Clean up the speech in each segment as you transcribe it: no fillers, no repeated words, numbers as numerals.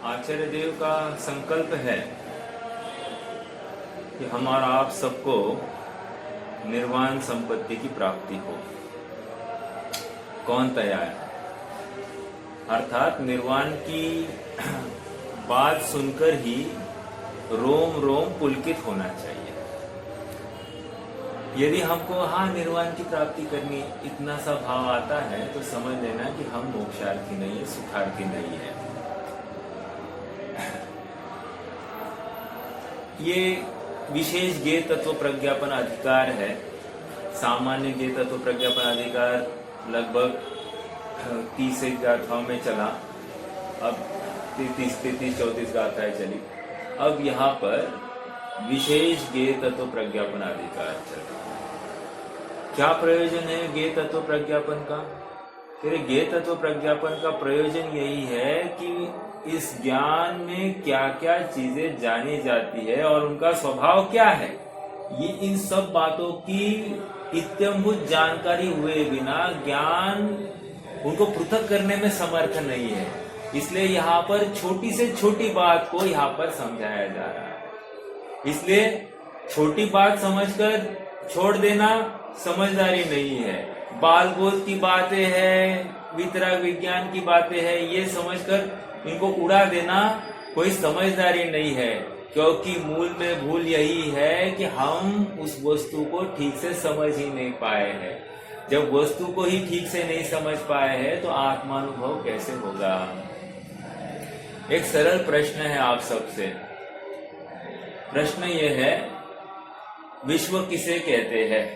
आचार्य देव का संकल्प है कि हमारा आप सबको निर्वाण संपत्ति की प्राप्ति हो। कौन तैयार? अर्थात निर्वाण की बात सुनकर ही रोम रोम पुलकित होना चाहिए। यदि हमको निर्वाण की प्राप्ति करनी, इतना सा भाव आता है तो समझ लेना कि हम मोक्षार्थी नहीं है, सुखार्थी नहीं है। ये विशेष ज्ञेय तत्व प्रज्ञापन अधिकार है। सामान्य ज्ञेय तत्व प्रज्ञापन अधिकार लगभग 30 गाथाओं में चला, अब 33-34 गाथाएं चली। अब यहाँ पर विशेष ज्ञेय तत्व प्रज्ञापन अधिकार चला। क्या प्रयोजन है ज्ञेय तत्व प्रज्ञापन का? फिर ज्ञेय तत्व प्रज्ञापन का प्रयोजन यही है कि इस ज्ञान में क्या क्या चीजें जानी जाती है और उनका स्वभाव क्या है, ये इन सब बातों की इत्यंभूत जानकारी हुए बिना ज्ञान उनको पृथक करने में समर्थ नहीं है। इसलिए यहाँ पर छोटी से छोटी बात को यहाँ पर समझाया जा रहा है। इसलिए छोटी बात समझकर छोड़ देना समझदारी नहीं है। बाल बोध की बातें हैं, वितराग विज्ञान की बातें हैं, ये समझकर इनको उड़ा देना कोई समझदारी नहीं है। क्योंकि मूल में भूल यही है कि हम उस वस्तु को ठीक से समझ ही नहीं पाए हैं। जब वस्तु को ही ठीक से नहीं समझ पाए हैं तो आत्मानुभव कैसे होगा? एक सरल प्रश्न है आप सबसे। प्रश्न ये है, विश्व किसे कहते हैं?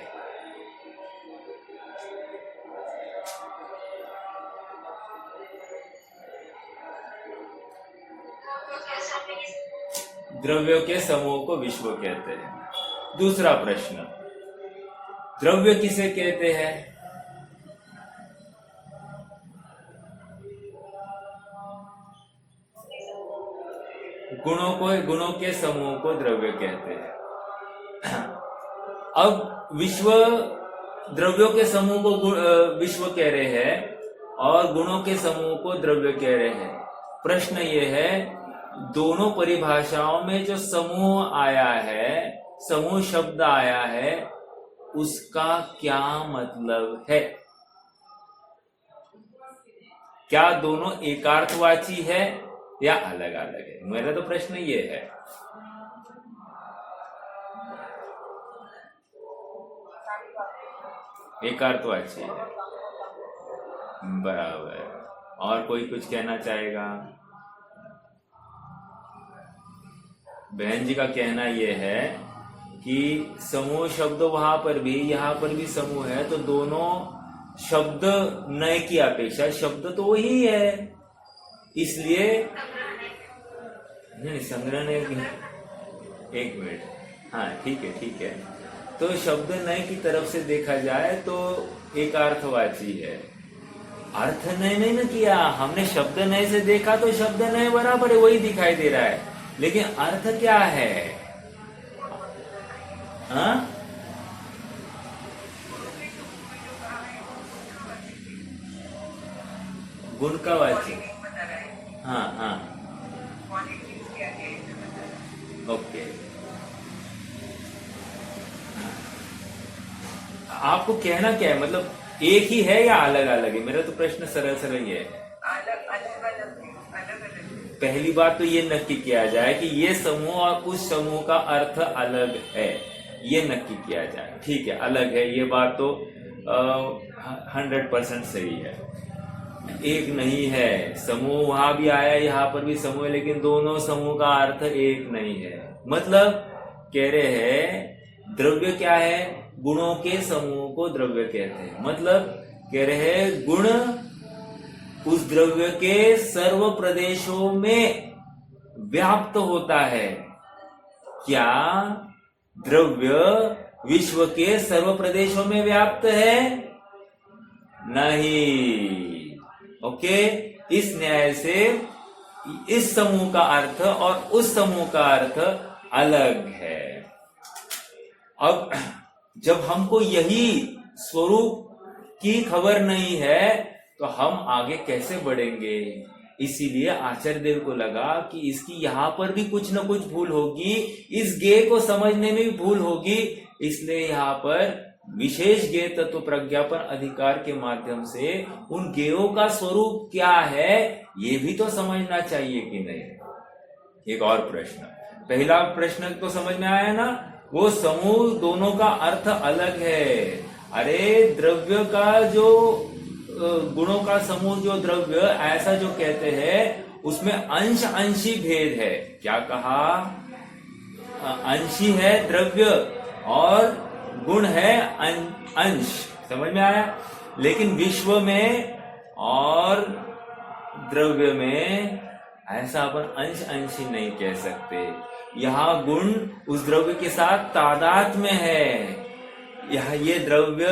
द्रव्यों के समूह को विश्व कहते हैं। दूसरा प्रश्न, द्रव्य किसे कहते हैं? गुणों के समूह को द्रव्य कहते हैं। अब विश्व द्रव्यों के समूह को विश्व कह रहे हैं और गुणों के समूह को द्रव्य कह रहे हैं। प्रश्न ये है, दोनों परिभाषाओं में जो समूह आया है, समूह शब्द आया है, उसका क्या मतलब है? क्या दोनों एकार्थवाची है या अलग अलग है? मेरा तो प्रश्न ये है। एकार्थवाची है, बराबर। और कोई कुछ कहना चाहेगा? बहन जी का कहना यह है कि समूह शब्द वहां पर भी यहाँ पर भी समूह है, तो दोनों शब्द नए की अपेक्षा शब्द तो वही है, इसलिए नहीं संग्रह ने। एक मिनट, हाँ ठीक है। तो शब्द नए की तरफ से देखा जाए तो एक अर्थवाची है। अर्थ नए नहीं न किया हमने, शब्द नए से देखा तो शब्द नए बराबर है, वही दिखाई दे रहा है, लेकिन अर्थ क्या है? हाँ, गुण का वाची। हाँ, ओके। आपको कहना क्या है, मतलब एक ही है या अलग अलग है? मेरा तो प्रश्न सरल ये है। पहली बात तो ये नक्की किया जाए कि ये समूह और उस समूह का अर्थ अलग है, ये नक्की किया जाए। ठीक है, अलग है, ये बात तो 100% सही है। एक नहीं है, समूह वहां भी आया, यहाँ पर भी समूह है, लेकिन दोनों समूह का अर्थ एक नहीं है। मतलब कह रहे हैं द्रव्य क्या है? गुणों के समूह को द्रव्य कहते हैं। मतलब कह रहे हैं गुण उस द्रव्य के सर्व प्रदेशों में व्याप्त होता है। क्या द्रव्य विश्व के सर्व प्रदेशों में व्याप्त है? नहीं। ओके, इस न्याय से इस समूह का अर्थ और उस समूह का अर्थ अलग है। अब जब हमको यही स्वरूप की खबर नहीं है तो हम आगे कैसे बढ़ेंगे? इसीलिए आचार्य देव को लगा कि इसकी यहाँ पर भी कुछ ना कुछ भूल होगी, इस गेय को समझने में भी भूल होगी, इसलिए यहाँ पर विशेष गेय तत्व प्रज्ञापन अधिकार के माध्यम से उन गेयों का स्वरूप क्या है ये भी तो समझना चाहिए कि नहीं। एक और प्रश्न, पहला प्रश्न तो समझ में आया ना, वो समूह दोनों का अर्थ अलग है। अरे द्रव्य का जो गुणों का समूह जो द्रव्य ऐसा जो कहते हैं उसमें अंश अंशी भेद है। क्या कहा? अंशी है द्रव्य और गुण है अंश, समझ में आया। लेकिन विश्व में और द्रव्य में ऐसा अपन अंश अंशी नहीं कह सकते। यहाँ गुण उस द्रव्य के साथ तादात्म्य में है, यह ये द्रव्य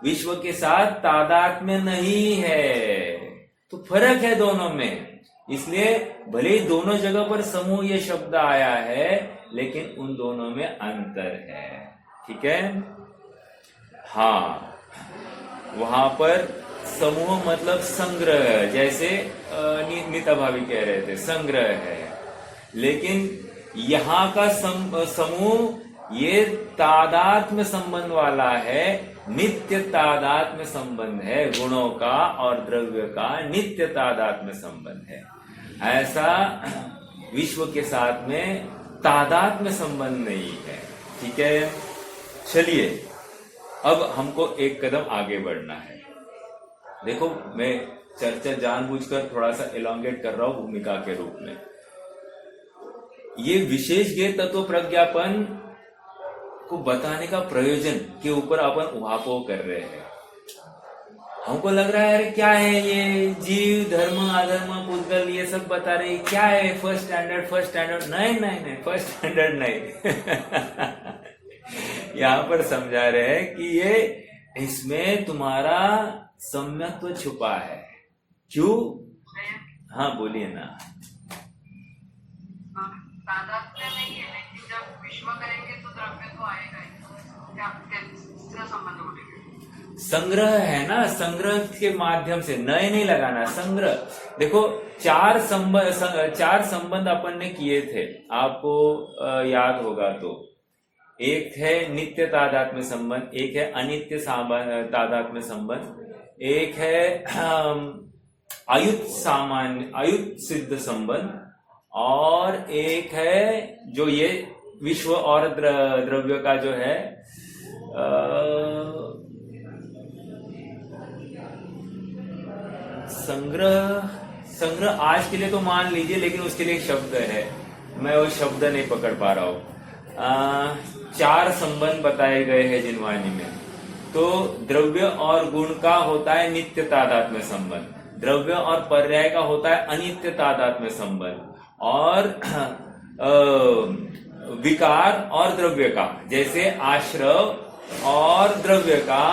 विश्व के साथ तादात्म्य में नहीं है, तो फर्क है दोनों में। इसलिए भले ही दोनों जगह पर समूह ये शब्द आया है लेकिन उन दोनों में अंतर है। ठीक है, हाँ, वहां पर समूह मतलब संग्रह, जैसे नीता भाभी कह रहे थे संग्रह है, लेकिन यहाँ का समूह ये तादात्म्य संबंध वाला है, नित्य तादात्म्य संबंध है, गुणों का और द्रव्य का नित्य तादात्म्य संबंध है। ऐसा विश्व के साथ में तादात्म्य संबंध नहीं है। ठीक है, चलिए अब हमको एक कदम आगे बढ़ना है। देखो मैं चर्चा जानबूझकर थोड़ा सा एलोंगेट कर रहा हूं भूमिका के रूप में। ये विशेष गेय तत्व प्रज्ञापन को बताने का प्रयोजन के ऊपर अपन उहापोह कर रहे हैं। हमको लग रहा है अरे क्या है ये जीव धर्म अधर्म पुद्गल ये सब बता रहे, क्या है फर्स्ट स्टैंडर्ड। नहीं नहीं नहीं, फर्स्ट स्टैंडर्ड नहीं। यहाँ पर समझा रहे हैं कि ये इसमें तुम्हारा सम्यक्त्व छुपा है। क्यों? हाँ बोलिए ना। तादात्म्य नहीं है, लेकिन जब विश्व करेंगे तो द्रव्य तो आएगा ही। क्या संबंध बोलेंगे? संग्रह है ना, संग्रह के माध्यम से, नए नहीं लगाना, संग्रह। देखो चार संबंध अपन ने किए थे, आपको याद होगा तो। एक है नित्य तादात्म्य संबंध, एक है अनित्य तादात्म्य संबंध, एक है अयुत सिद्ध संबंध, और एक है जो ये विश्व और द्रव्य का जो है संग्रह आज के लिए तो मान लीजिए, लेकिन उसके लिए एक शब्द है, मैं वो शब्द नहीं पकड़ पा रहा हूं। 4 संबंध बताए गए हैं जिनवाणी में। तो द्रव्य और गुण का होता है नित्य तादात्म्य संबंध, द्रव्य और पर्याय का होता है अनित्य तादात्म्य संबंध, और विकार और द्रव्य का, जैसे आश्रव और द्रव्य का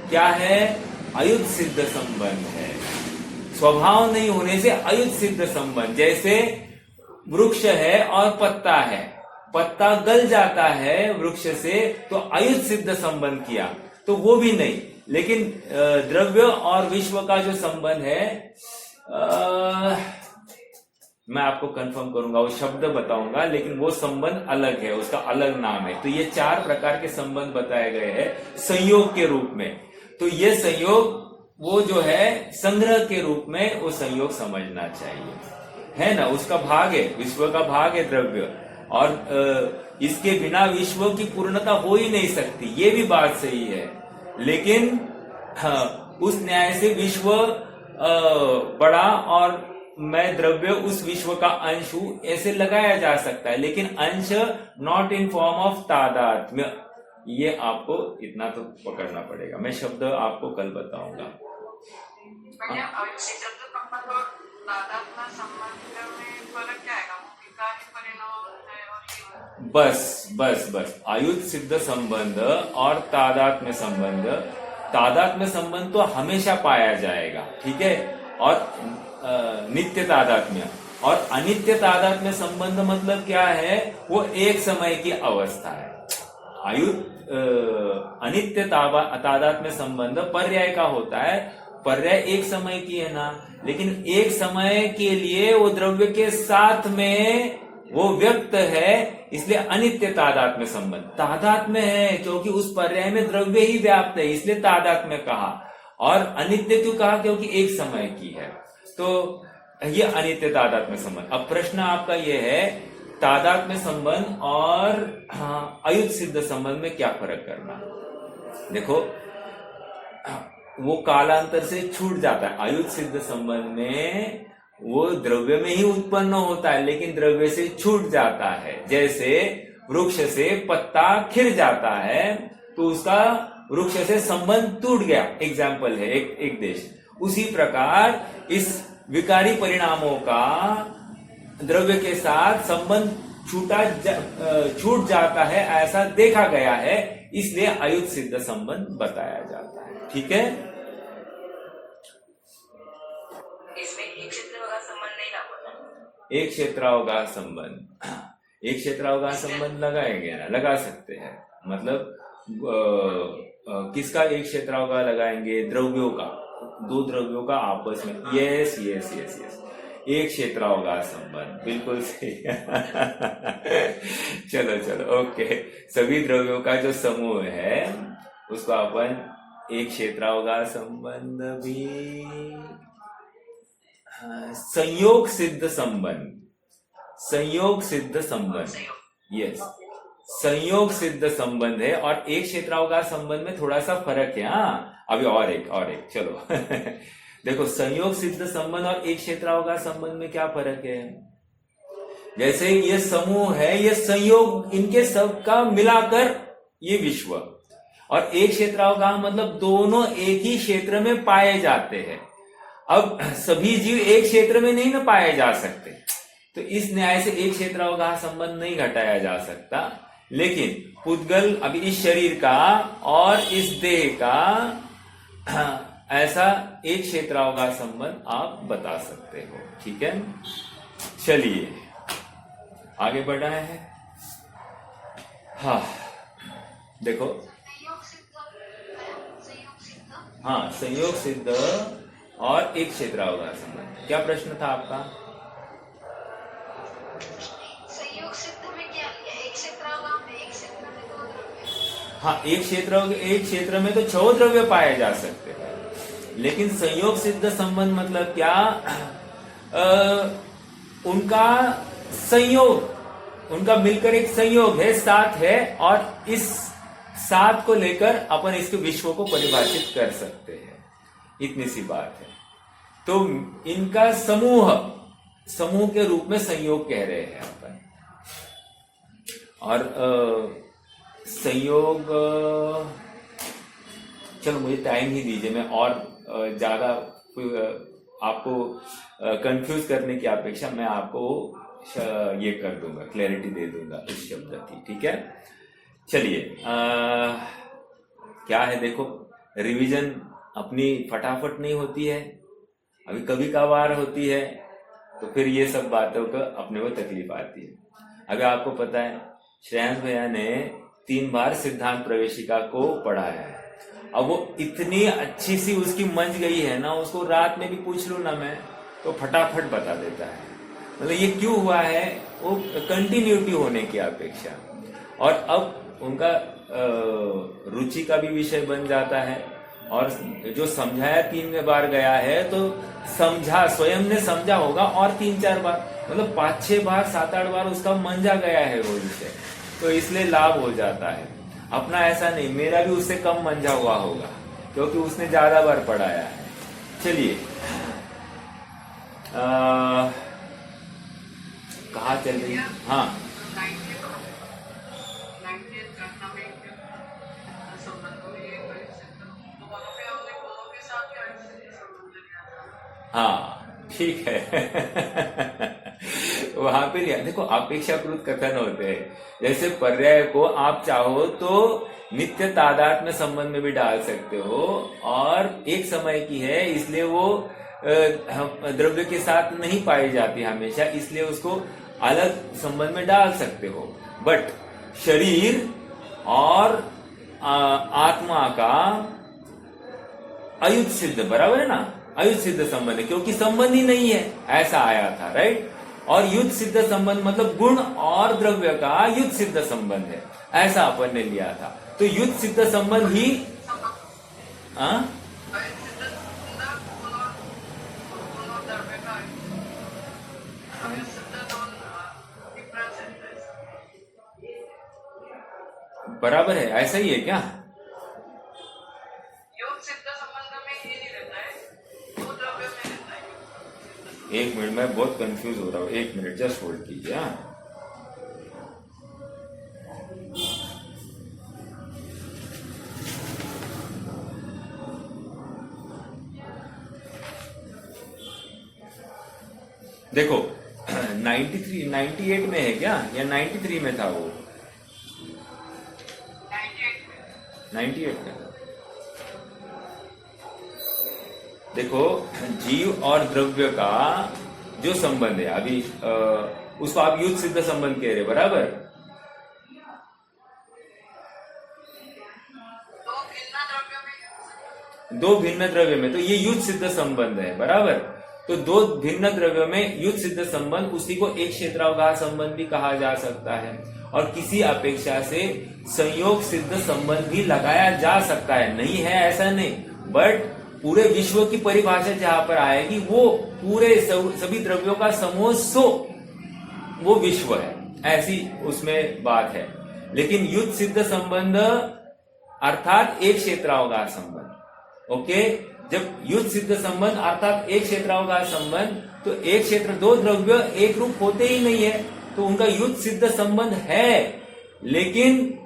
क्या है, अयुत सिद्ध संबंध है। स्वभाव नहीं होने से अयुत सिद्ध संबंध, जैसे वृक्ष है और पत्ता है, पत्ता गल जाता है वृक्ष से तो अयुत सिद्ध संबंध किया, तो वो भी नहीं। लेकिन द्रव्य और विश्व का जो संबंध है, मैं आपको कंफर्म करूंगा, वो शब्द बताऊंगा, लेकिन वो संबंध अलग है, उसका अलग नाम है। तो ये 4 प्रकार के संबंध बताए गए हैं संयोग के रूप में। तो ये संयोग वो जो है संग्रह के रूप में, वो संयोग समझना चाहिए, है ना। उसका भाग है, विश्व का भाग है द्रव्य, और इसके बिना विश्व की पूर्णता हो ही नहीं सकती, ये भी बात सही है। लेकिन उस न्याय से विश्व बड़ा और मैं द्रव्य उस विश्व का अंश हूं, ऐसे लगाया जा सकता है, लेकिन अंश नॉट इन फॉर्म ऑफ तादात्म्य, ये आपको इतना तो पकड़ना पड़ेगा। मैं शब्द आपको कल बताऊंगा। बस आयुत सिद्ध संबंध और तादात्म्य संबंध, तादात्म्य संबंध तो हमेशा पाया जाएगा, ठीक है, और नित्य तादात्म्य और अनित्य तादात्म्य संबंध मतलब क्या है, वो एक समय की अवस्था है। अनित्य तादात्म्य संबंध पर्याय का होता है, पर्याय एक समय की है ना, लेकिन एक समय के लिए वो द्रव्य के साथ में वो व्यक्त है, इसलिए अनित्य तादात्म्य संबंध। तादात्म्य है क्योंकि उस पर्याय में द्रव्य ही व्याप्त है, इसलिए तादात्म्य कहा। और अनित्य क्यों कहा? क्योंकि एक समय की है, तो ये अनित्य तादात्म्य संबंध। अब प्रश्न आपका ये है, तादात्म्य संबंध और अयुत सिद्ध संबंध में क्या फर्क करना? देखो, वो कालांतर से छूट जाता है। अयुत सिद्ध संबंध में वो द्रव्य में ही उत्पन्न होता है, लेकिन द्रव्य से छूट जाता है। जैसे वृक्ष से पत्ता खिर जाता है तो उसका वृक्ष से संबंध टूट गया, एग्जाम्पल है एक देश। उसी प्रकार इस विकारी परिणामों का द्रव्य के साथ संबंध छूट जाता है, ऐसा देखा गया है, इसलिए अयुत सिद्ध संबंध बताया जाता है। ठीक है, इसमें एक क्षेत्रावकाश संबंध नहीं लागू। एक क्षेत्रावकाश संबंध, एक क्षेत्रावकाश संबंध लगाएंगे ना, लगा सकते हैं। मतलब किसका एक क्षेत्रावकाश लगाएंगे? द्रव्यों का, दो द्रव्यों का आपस में। यस यस यस यस, एक क्षेत्रावकाश संबंध, बिल्कुल सही। चलो चलो, ओके। सभी द्रव्यों का जो समूह है उसको अपन एक क्षेत्रावकाश संबंध भी, संयोग सिद्ध संबंध, संयोग सिद्ध संबंध, यस, संयोग सिद्ध संबंध है। और एक क्षेत्रावकाश संबंध में थोड़ा सा फर्क है। हाँ, अभी और एक चलो। देखो, संयोग सिद्ध संबंध और एक क्षेत्रावकाश संबंध में क्या फर्क है? जैसे ये समूह है, ये संयोग इनके सबका मिलाकर ये विश्व, और एक क्षेत्रावकाश मतलब दोनों एक ही क्षेत्र में पाए जाते हैं। अब सभी जीव एक क्षेत्र में नहीं ना पाए जा सकते, तो इस न्याय से एक क्षेत्रावकाश संबंध नहीं घटाया जा सकता। लेकिन पुद्गल, अभी इस शरीर का और इस देह का ऐसा एक क्षेत्रावकाश संबंध आप बता सकते हो। ठीक है, चलिए आगे बढ़ाए हैं। हाँ, देखो, हाँ, संयोग सिद्ध और एक क्षेत्रावकाश संबंध, क्या प्रश्न था आपका? संयोग सिद्ध में क्या लिया? एक क्षेत्रावकाश में, एक क्षेत्र में दो द्रव्य। हाँ, एक क्षेत्र में तो 6 द्रव्य पाए जा सकते हैं, लेकिन संयोग सिद्ध संबंध मतलब क्या? उनका संयोग, उनका मिलकर एक संयोग है, साथ है, और इस साथ को लेकर अपन इसके विश्व को परिभाषित कर सकते हैं। इतनी सी बात है। तो इनका समूह के रूप में संयोग कह रहे हैं अपन। और संयोग, चलो मुझे टाइम ही दीजिए, मैं और ज्यादा आपको कंफ्यूज करने की अपेक्षा मैं आपको ये कर दूंगा, क्लैरिटी दे दूंगा इस शब्द की। ठीक है, चलिए, क्या है, देखो, रिवीजन अपनी फटाफट नहीं होती है, अभी कभी कभार होती है, तो फिर ये सब बातों का अपने को तकलीफ आती है। अभी आपको पता है, श्रेयांश भैया ने 3 बार सिद्धांत प्रवेशिका को पढ़ाया है। अब वो इतनी अच्छी सी उसकी मंज गई है ना, उसको रात में भी पूछ लूं ना मैं, तो फटाफट बता देता है। मतलब ये क्यों हुआ है? वो कंटिन्यूटी होने की अपेक्षा, और अब उनका रुचि का भी विषय बन जाता है। और जो समझाया 3 बार गया है, तो समझा, स्वयं ने समझा होगा और 3-4 बार, मतलब 5-6 बार, 7-8 बार उसका मंजा गया है वो विषय, तो इसलिए लाभ हो जाता है। अपना ऐसा नहीं, मेरा भी उससे कम मंजा हुआ होगा क्योंकि उसने ज्यादा बार पढ़ाया है। चलिए, कहाँ चल रही है? हाँ, हाँ, ठीक है। वहां पे लिया, देखो, अपेक्षाकृत कथन होते हैं। जैसे पर्याय को आप चाहो तो नित्य तादात्म्य संबंध में भी डाल सकते हो, और एक समय की है इसलिए वो द्रव्य के साथ नहीं पाई जाती हमेशा, इसलिए उसको अलग संबंध में डाल सकते हो। बट शरीर और आत्मा का अयुत सिद्ध, बराबर है ना, अयुत सिद्ध संबंध है क्योंकि संबंध ही नहीं है, ऐसा आया था, राइट। और युत सिद्ध संबंध मतलब गुण और द्रव्य का युत सिद्ध संबंध है, ऐसा अपन ने लिया था। तो युत सिद्ध संबंध ही बराबर है, ऐसा ही है क्या? योग सिद्ध संबंध में ये नहीं रहता है, वो द्रव्य में रहता है। एक मिनट, मैं बहुत कंफ्यूज हो रहा हूँ, एक मिनट जस्ट होल्ड कीजिए। देखो 98 में है क्या या 93 में था वो? 98 में। देखो जीव और द्रव्य का जो संबंध है अभी उसको आप युत सिद्ध संबंध कह रहे, बराबर? दो भिन्न द्रव्य में तो ये युत सिद्ध संबंध है, बराबर। तो दो भिन्न द्रव्यों में युत सिद्ध संबंध, उसी को एक क्षेत्रावकाश संबंध भी कहा जा सकता है। और किसी अपेक्षा से संयोग सिद्ध संबंध भी लगाया जा सकता है, नहीं है ऐसा नहीं, बट पूरे विश्व की परिभाषा जहां पर आएगी वो पूरे सभी द्रव्यों का समूह सो वो विश्व है, ऐसी उसमें बात है। लेकिन युत सिद्ध संबंध अर्थात एक क्षेत्रावकाश संबंध, ओके। जब युत सिद्ध संबंध अर्थात एक क्षेत्रावकाश संबंध, तो एक क्षेत्र दो द्रव्य एक रूप होते ही नहीं है, तो उनका युत सिद्ध संबंध है। लेकिन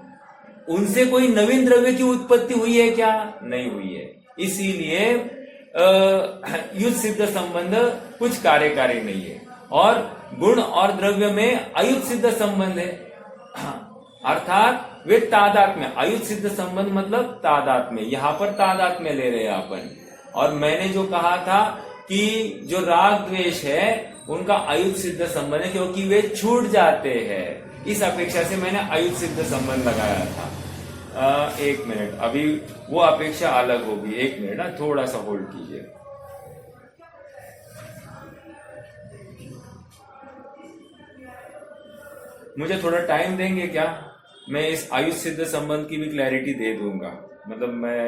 उनसे कोई नवीन द्रव्य की उत्पत्ति हुई है क्या? नहीं हुई है। इसीलिए युत सिद्ध संबंध कुछ कार्यकारी नहीं है। और गुण और द्रव्य में अयुत सिद्ध संबंध है, अर्थात वे तादात्म्य। अयुत सिद्ध संबंध मतलब तादात्म्य, यहां पर तादात्म्य ले रहे हैं अपन। और मैंने जो कहा था कि जो राग द्वेष है उनका अयुत सिद्ध संबंध है क्योंकि वे छूट जाते हैं, इस अपेक्षा से मैंने अयुत सिद्ध संबंध लगाया था। एक मिनट, अभी वो अपेक्षा अलग होगी, एक मिनट ना, थोड़ा सा होल्ड कीजिए। मुझे थोड़ा टाइम देंगे क्या? मैं इस अयुत सिद्ध संबंध की भी क्लैरिटी दे दूंगा, मतलब मैं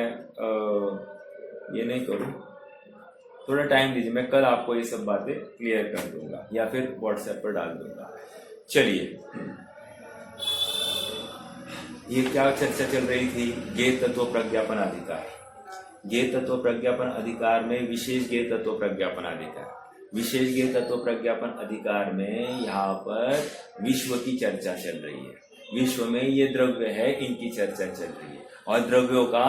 ये नहीं करूं, थोड़ा टाइम दीजिए, मैं कल आपको ये सब बातें क्लियर कर दूंगा या फिर व्हाट्सएप पर डाल दूंगा। चलिए, ये क्या चर्चा चल रही थी? ज्ञेय तत्व प्रज्ञापन अधिकार। ज्ञेय तत्व प्रज्ञापन अधिकार में विशेष ज्ञेय तत्व प्रज्ञापन अधिकार, विशेष ज्ञेय तत्व प्रज्ञापन अधिकार में यहाँ पर विश्व की चर्चा चल रही है। विश्व में ये द्रव्य है, इनकी चर्चा चल रही है और द्रव्यों का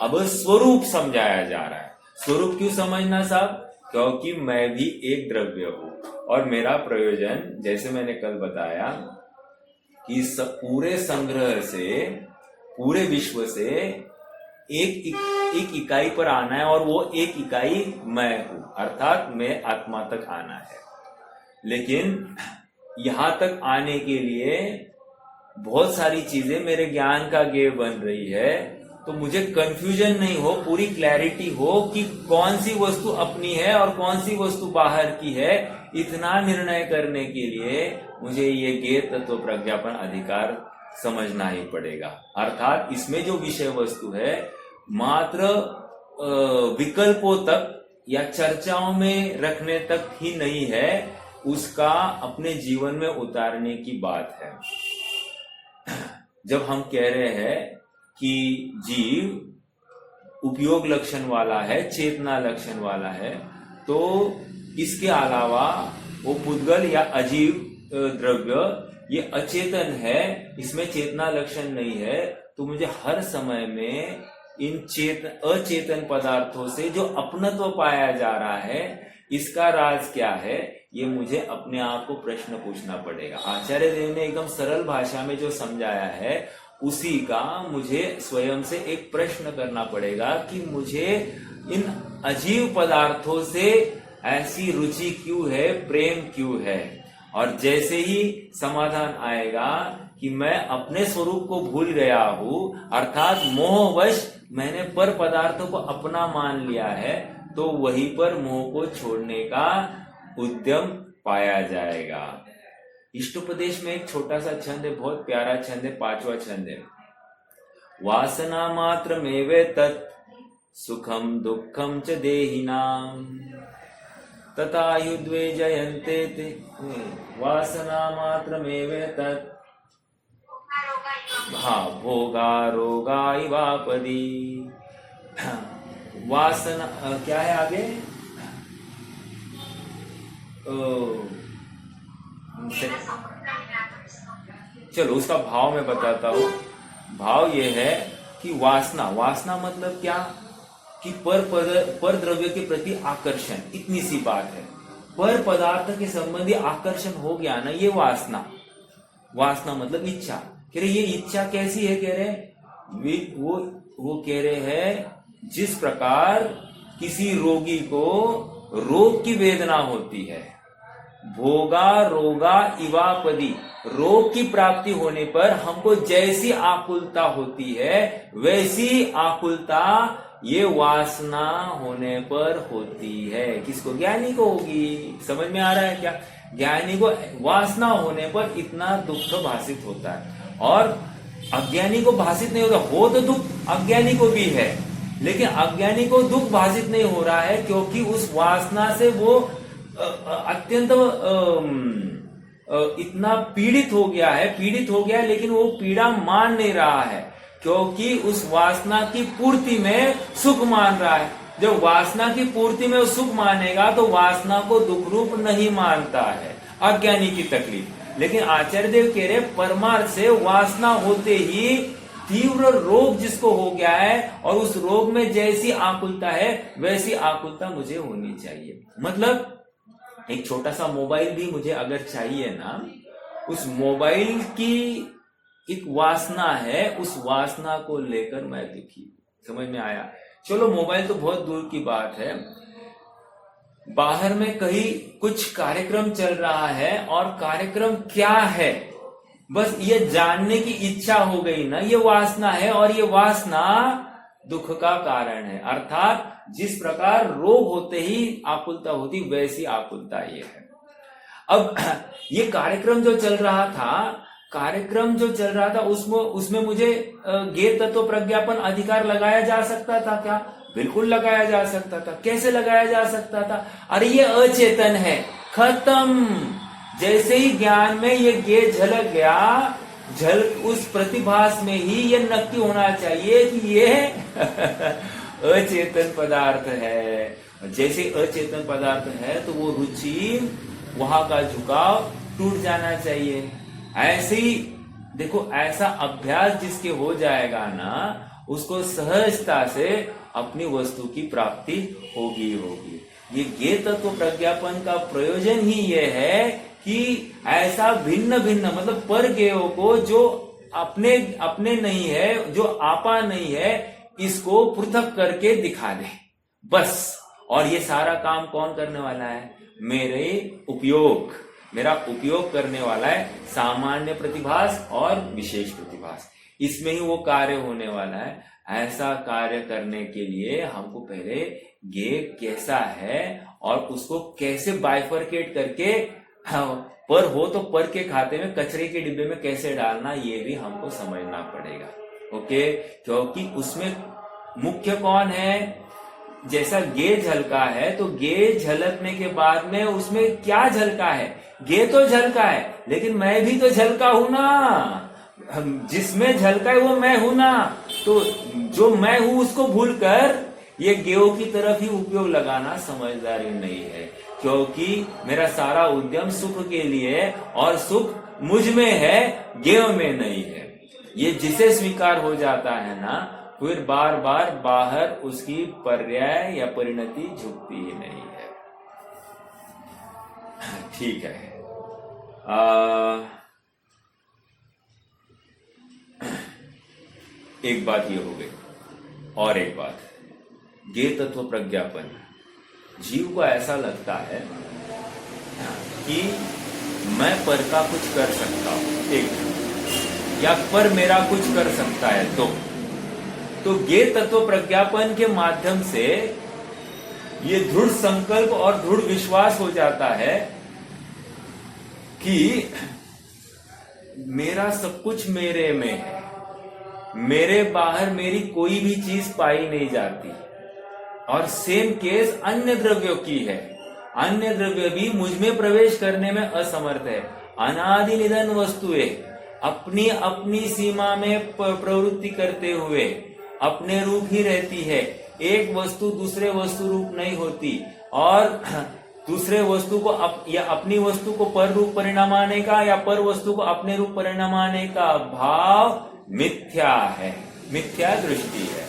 अब स्वरूप समझाया जा रहा है। स्वरूप क्यों समझना साहब? क्योंकि मैं भी एक द्रव्य हूं और मेरा प्रयोजन, जैसे मैंने कल बताया कि पूरे संग्रह से, पूरे विश्व से एक इकाई पर आना है और वो एक इकाई मैं हूं, अर्थात मैं आत्मा तक आना है। लेकिन यहां तक आने के लिए बहुत सारी चीजें मेरे ज्ञान का गेय बन रही है, तो मुझे कंफ्यूजन नहीं हो, पूरी क्लैरिटी हो कि कौन सी वस्तु अपनी है और कौन सी वस्तु बाहर की है। इतना निर्णय करने के लिए मुझे ये ज्ञेय तत्व प्रज्ञापन अधिकार समझना ही पड़ेगा। अर्थात इसमें जो विषय वस्तु है मात्र विकल्पों तक या चर्चाओं में रखने तक ही नहीं है, उसका अपने जीवन में उतारने की बात है। जब हम कह रहे हैं कि जीव उपयोग लक्षण वाला है, चेतना लक्षण वाला है, तो इसके अलावा वो पुद्गल या अजीव द्रव्य ये अचेतन है, इसमें चेतना लक्षण नहीं है, तो मुझे हर समय में इन अचेतन पदार्थों से जो अपनत्व पाया जा रहा है, इसका राज क्या है, ये मुझे अपने आप को प्रश्न पूछना पड़ेगा। आचार्य देव ने एकदम सरल भाषा में जो समझाया है उसी का मुझे स्वयं से एक प्रश्न करना पड़ेगा कि मुझे इन अजीव पदार्थों से ऐसी रुचि क्यों है, प्रेम क्यों है। और जैसे ही समाधान आएगा कि मैं अपने स्वरूप को भूल गया हूं, अर्थात मोहवश मैंने पर पदार्थों को अपना मान लिया है, तो वहीं पर मोह को छोड़ने का उद्यम पाया जाएगा। इष्टोपदेश में एक छोटा सा छंद है, बहुत प्यारा छंद है, 5वां छंद है। वासना मात्र मेवे तत् सुखम दुखम च देहिनाम तथायुद्वे जयन्ते ते। वासना मात्र मेवे तत्, हाँ, भोगा रोगा इवापदी। वासना क्या है आगे? चलो उसका भाव मैं बताता हूं। भाव ये है कि वासना, वासना मतलब क्या कि पर द्रव्य के प्रति आकर्षण, इतनी सी बात है। पर पदार्थ के संबंधी आकर्षण हो गया ना, ये वासना। वासना मतलब इच्छा। कह रहे ये इच्छा कैसी है? कह रहे वो कह रहे हैं जिस प्रकार किसी रोगी को रोग की वेदना होती है, भोगा रोगा इवापदी, रोग की प्राप्ति होने पर हमको जैसी आकुलता होती है वैसी आकुलता ये वासना होने पर होती है। किसको? ज्ञानी को होगी। समझ में आ रहा है क्या? ज्ञानी को वासना होने पर इतना दुख भाषित होता है, और अज्ञानी को भाषित नहीं होता। हो तो दुख अज्ञानी को भी है, लेकिन अज्ञानी को दुख भाषित नहीं हो रहा है क्योंकि उस वासना से वो अत्यंत इतना पीड़ित हो गया है, लेकिन वो पीड़ा मान नहीं रहा है क्योंकि उस वासना की पूर्ति में सुख मान रहा है। जब वासना की पूर्ति में वो सुख मानेगा तो वासना को दुख रूप नहीं मानता है, अज्ञानी की तकलीफ। लेकिन आचार्य देव कह रहे परमार्थ से वासना होते ही तीव्र रोग जिसको हो गया है, और उस रोग में जैसी आकुलता है वैसी आकुलता मुझे होनी चाहिए। मतलब एक छोटा सा मोबाइल भी मुझे अगर चाहिए ना, उस मोबाइल की एक वासना है, उस वासना को लेकर मैं दुखी। समझ में आया? चलो मोबाइल तो बहुत दूर की बात है, बाहर में कहीं कुछ कार्यक्रम चल रहा है, और कार्यक्रम क्या है बस ये जानने की इच्छा हो गई ना, ये वासना है, और ये वासना दुख का कारण है। अर्थात जिस प्रकार रोग होते ही आकुलता होती वैसी आकुलता ये है। अब ये कार्यक्रम जो चल रहा था उसमें मुझे ज्ञेय तत्व प्रज्ञापन अधिकार लगाया जा सकता था क्या? बिल्कुल लगाया जा सकता था। कैसे लगाया जा सकता था? अरे ये अचेतन है, खत्म। जैसे ही ज्ञान में ये ज्ञेय झलक गया, उस प्रतिभास में ही ये नक्की होना चाहिए कि ये अचेतन पदार्थ है। जैसे अचेतन पदार्थ है तो वो रुचि, वहां का झुकाव टूट जाना चाहिए। ऐसे ही देखो, ऐसा अभ्यास जिसके हो जाएगा ना, उसको सहजता से अपनी वस्तु की प्राप्ति होगी। ये ज्ञेय तत्व प्रज्ञापन का प्रयोजन ही ये है कि ऐसा भिन्न भिन्न मतलब पर ज्ञेयों को जो अपने नहीं है, जो आपा नहीं है, इसको पृथक करके दिखा दे बस। और ये सारा काम कौन करने वाला है? मेरा उपयोग करने वाला है सामान्य प्रतिभास और विशेष प्रतिभास, इसमें ही वो कार्य होने वाला है। ऐसा कार्य करने के लिए हमको पहले ज्ञेय कैसा है और उसको कैसे बाइफरकेट करके पर हो तो पर के खाते में, कचरे के डिब्बे में कैसे डालना, ये भी हमको समझना पड़ेगा। ओके, क्योंकि उसमें मुख्य कौन है? जैसा ज्ञेय झलका है तो ज्ञेय झलकने के बाद में उसमें क्या झलका है? ज्ञेय तो झलका है, लेकिन मैं भी तो झलका हूं ना। जिसमें झलका है वो मैं हूं ना। तो जो मैं हूं उसको भूलकर ये ज्ञेयों की तरफ ही उपयोग लगाना समझदारी नहीं है, क्योंकि मेरा सारा उद्यम सुख के लिए, और सुख मुझ में है, ज्ञेय में नहीं है। ये जिसे स्वीकार हो जाता है ना, फिर बार बार बाहर उसकी पर्याय या परिणति झुकती ही नहीं है। ठीक है। एक बात ये हो गई, और एक बात, ज्ञेय तत्व प्रज्ञापन। जीव को ऐसा लगता है कि मैं पर का कुछ कर सकता हूं, एक, या पर मेरा कुछ कर सकता है, तो ज्ञेय तत्व प्रज्ञापन के माध्यम से ये दृढ़ संकल्प और दृढ़ विश्वास हो जाता है कि मेरा सब कुछ मेरे में है, मेरे बाहर मेरी कोई भी चीज पाई नहीं जाती। और सेम केस अन्य द्रव्यों की है, अन्य द्रव्य भी मुझ में प्रवेश करने में असमर्थ है। अनादि निधन वस्तुएं अपनी अपनी सीमा में प्रवृत्ति करते हुए अपने रूप ही रहती है, एक वस्तु दूसरे वस्तु रूप नहीं होती, और दूसरे वस्तु को या अपनी वस्तु को पर रूप परिणाम आने का या पर वस्तु को अपने रूप परिणाम आने का भाव मिथ्या है, मिथ्या दृष्टि है।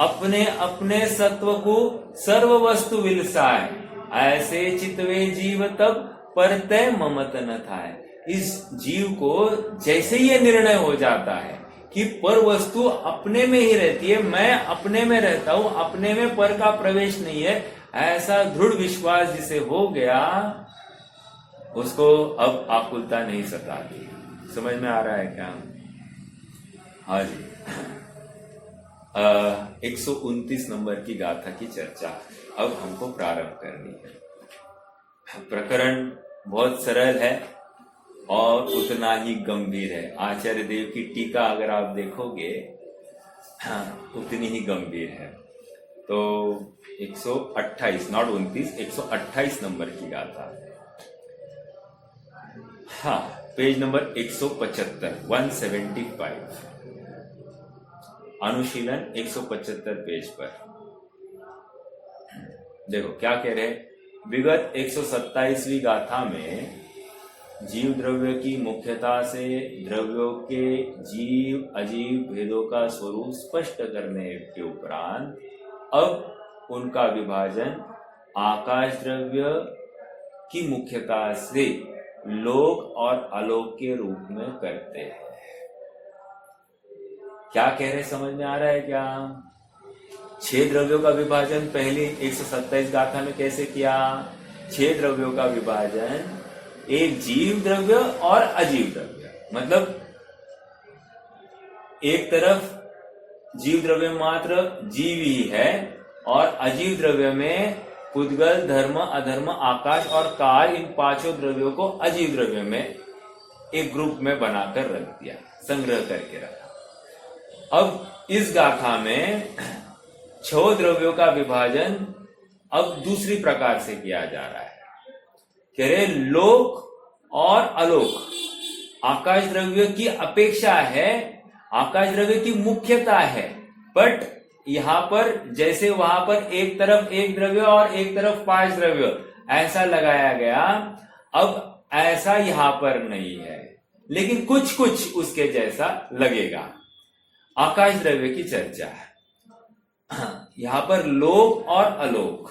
अपने अपने सत्व को सर्व वस्तु विलसाए, ऐसे चितवे जीव तब परतय ममत न थाए। इस जीव को जैसे ये निर्णय हो जाता है कि पर वस्तु अपने में ही रहती है, मैं अपने में रहता हूं, अपने में पर का प्रवेश नहीं है, ऐसा दृढ़ विश्वास जिसे हो गया उसको अब आकुलता नहीं सताती। समझ में आ रहा है क्या? हाँ जी। 129 नंबर की गाथा की चर्चा अब हमको प्रारंभ करनी है। प्रकरण बहुत सरल है और उतना ही गंभीर है। आचार्य देव की टीका अगर आप देखोगे उतनी ही गंभीर है। तो 128, नॉट 29, 128 नंबर की गाथा। हाँ, पेज नंबर 175, 175, अनुशीलन 175 पेज पर। देखो क्या कह रहे हैं। विगत 127वीं गाथा में जीव द्रव्य की मुख्यता से द्रव्यों के जीव अजीव भेदों का स्वरूप स्पष्ट करने के उपरांत अब उनका विभाजन आकाश द्रव्य की मुख्यता से लोक और अलोक के रूप में करते हैं। क्या कह रहे, समझ में आ रहा है क्या? 6 द्रव्यों का विभाजन पहले 127 गाथा में कैसे किया? 6 द्रव्यों का विभाजन एक जीव द्रव्य और अजीव द्रव्य, मतलब एक तरफ जीव द्रव्य मात्र जीव ही है और अजीव द्रव्य में पुद्गल, धर्म, अधर्म, आकाश और काल, इन 5 द्रव्यों को अजीव द्रव्य में एक ग्रुप में बनाकर रख दिया, संग्रह करके रखा। अब इस गाथा में 6 द्रव्यों का विभाजन अब दूसरी प्रकार से किया जा रहा है। कह रहे लोक और अलोक आकाश द्रव्य की अपेक्षा है, आकाश द्रव्य की मुख्यता है, बट यहां पर जैसे वहां पर एक तरफ एक द्रव्य और एक तरफ 5 द्रव्य ऐसा लगाया गया, अब ऐसा यहां पर नहीं है, लेकिन कुछ कुछ उसके जैसा लगेगा। आकाश द्रव्य की चर्चा है यहां पर। लोक और अलोक,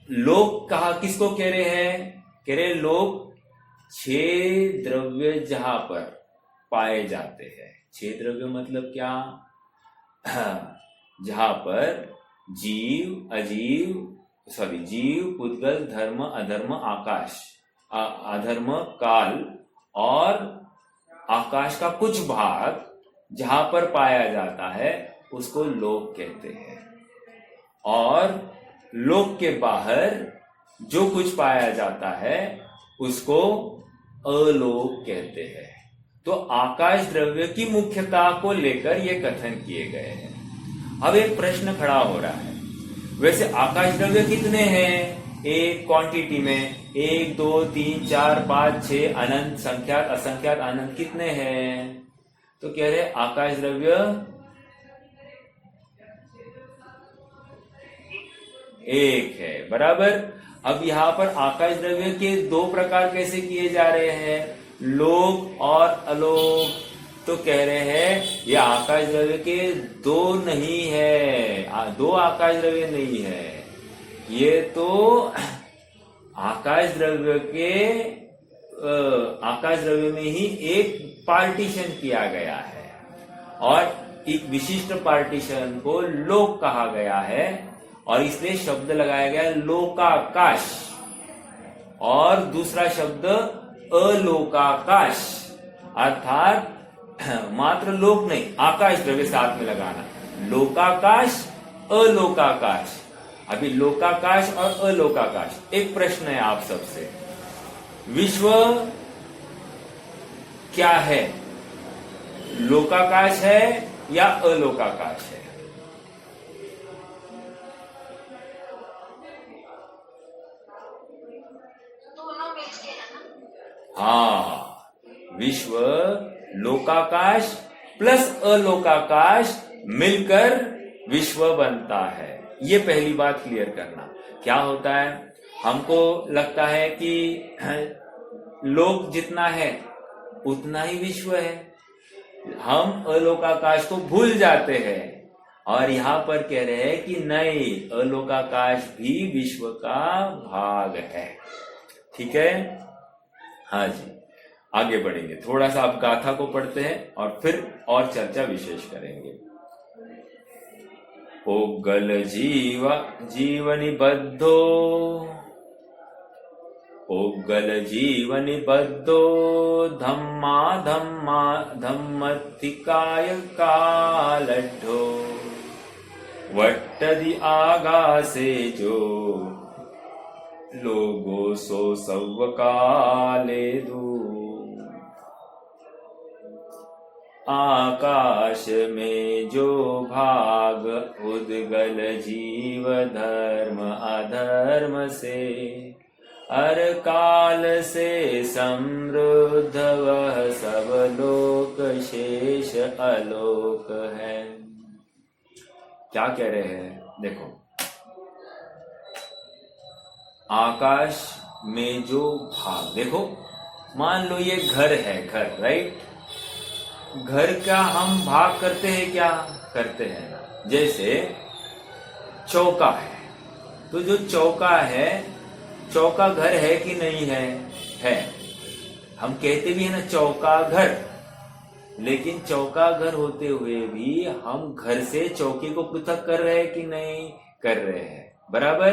लोक कहा किसको कह रहे हैं? कह रहे लोक 6 द्रव्य जहां पर पाए जाते हैं। 6 द्रव्य मतलब क्या? जहां पर जीव अजीव जीव, पुद्गल, धर्म, अधर्म, आकाश, अधर्म, काल और आकाश का कुछ भाग जहां पर पाया जाता है उसको लोक कहते हैं। और लोक के बाहर जो कुछ पाया जाता है उसको अलोक कहते हैं। तो आकाश द्रव्य की मुख्यता को लेकर ये कथन किए गए हैं। अब एक प्रश्न खड़ा हो रहा है, वैसे आकाश द्रव्य कितने हैं? एक क्वांटिटी में 1, 2, 3, 4, 5, 6 अनंत, संख्यात, असंख्यात, अनंत कितने हैं? तो कह रहे आकाश द्रव्य एक है, बराबर। अब यहां पर आकाश द्रव्य के 2 प्रकार कैसे किए जा रहे हैं? लोक और अलोक। तो कह रहे हैं ये आकाश द्रव्य के 2 नहीं है, 2 आकाश द्रव्य नहीं है, ये तो आकाश द्रव्य के आकाश द्रव्य में ही एक पार्टीशन किया गया है और एक विशिष्ट पार्टीशन को लोक कहा गया है और इसलिए शब्द लगाया गया लोकाकाश। और दूसरा शब्द अलोकाकाश, अर्थात मात्र लोक नहीं, आकाश द्रव्य साथ में लगाना, लोकाकाश अलोकाकाश। अभी लोकाकाश और अलोकाकाश, एक प्रश्न है आप सबसे, विश्व क्या है? लोकाकाश है या अलोकाकाश है? दोनों मिलके है ना। हाँ, विश्व लोकाकाश प्लस अलोकाकाश मिलकर विश्व बनता है। ये पहली बात क्लियर करना। क्या होता है, हमको लगता है कि लोक जितना है उतना ही विश्व है, हम अलोकाकाश को भूल जाते हैं, और यहां पर कह रहे हैं कि नहीं, अलोकाकाश भी विश्व का भाग है। ठीक है, हाँ जी, आगे बढ़ेंगे। थोड़ा सा आप गाथा को पढ़ते हैं और फिर और चर्चा विशेष करेंगे। पोगल जीवनि बद्धो, पोगल जीवनि बद्धो, धम्मथिकाय कालड्ढो, वट्टदि आगासे जो, लोगो सो सव काले दू। आकाश में जो भाग उद्गल जीव धर्म अधर्म से, अर काल से समृद्ध वह सब लोक शेष अलोक है। क्या कह रहे हैं, देखो, आकाश में जो भाग, देखो मान लो ये घर है, घर, राइट, घर का हम भाग करते हैं, क्या करते हैं ना, जैसे चौका है, तो जो चौका है, चौका घर है कि नहीं है? है। हम कहते भी है ना चौका घर, लेकिन चौका घर होते हुए भी हम घर से चौके को पृथक कर रहे हैं कि नहीं कर रहे हैं? बराबर।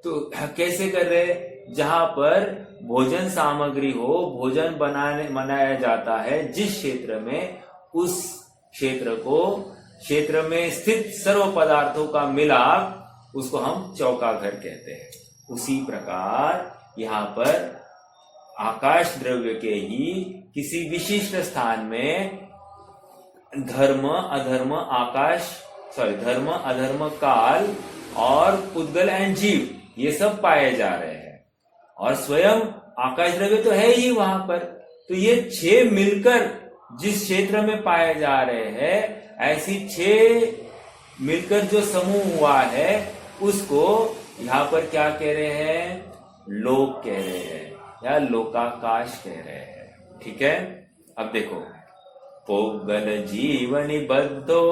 तो कैसे कर रहे हैं? जहां पर भोजन सामग्री हो, भोजन बनाया जाता है जिस क्षेत्र में, उस क्षेत्र में स्थित सर्व पदार्थों का मिलाप, उसको हम चौका घर कहते हैं। उसी प्रकार यहाँ पर आकाश द्रव्य के ही किसी विशिष्ट स्थान में धर्म अधर्म धर्म अधर्म काल और पुद्गल एंड जीव, ये सब पाए जा रहे हैं, और स्वयं आकाश द्रव्य तो है ही वहां पर। तो ये 6 मिलकर जिस क्षेत्र में पाए जा रहे हैं, ऐसी 6 मिलकर जो समूह हुआ है, उसको यहां पर क्या कह रहे हैं? लोक कह रहे हैं या लोकाकाश कह रहे हैं। ठीक है, अब देखो, पोगल जीवनि बद्धो,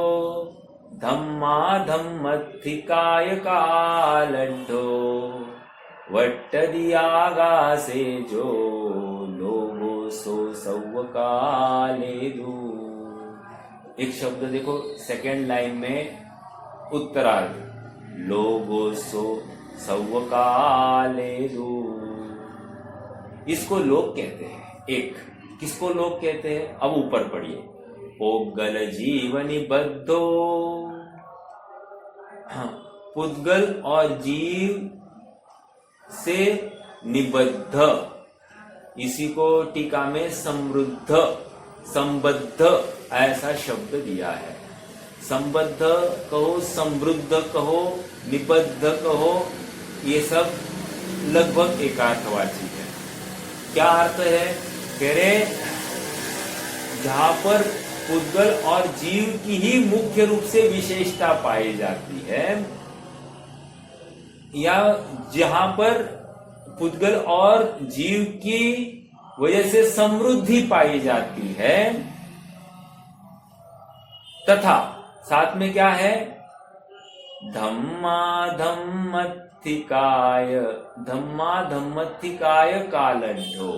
धम्मथिकाय कालड्ढो, वट्टदि आगासे जो, लोगो सो सव काले दू। एक शब्द देखो सेकेंड लाइन में उत्तरार्ध, लोगो सो सव काले दू, इसको लोग कहते हैं। एक किसको लोग कहते हैं? अब ऊपर पढ़िए, पोगल जीवनि बद्धो, पुद्गल और जीव से निबद्ध, इसी को टीका में समृद्ध, संबद्ध ऐसा शब्द दिया है। संबद्ध कहो, समृद्ध कहो, निबद्ध कहो, ये सब लगभग एकार्थवाची है। क्या अर्थ है? कह रहे जहां पर पुद्गल और जीव की ही मुख्य रूप से विशेषता पाई जाती है, या जहां पर पुद्गल और जीव की वजह से समृद्धि पाई जाती है, तथा साथ में क्या है? धम्माधम्मथिकाय कालड्ढो,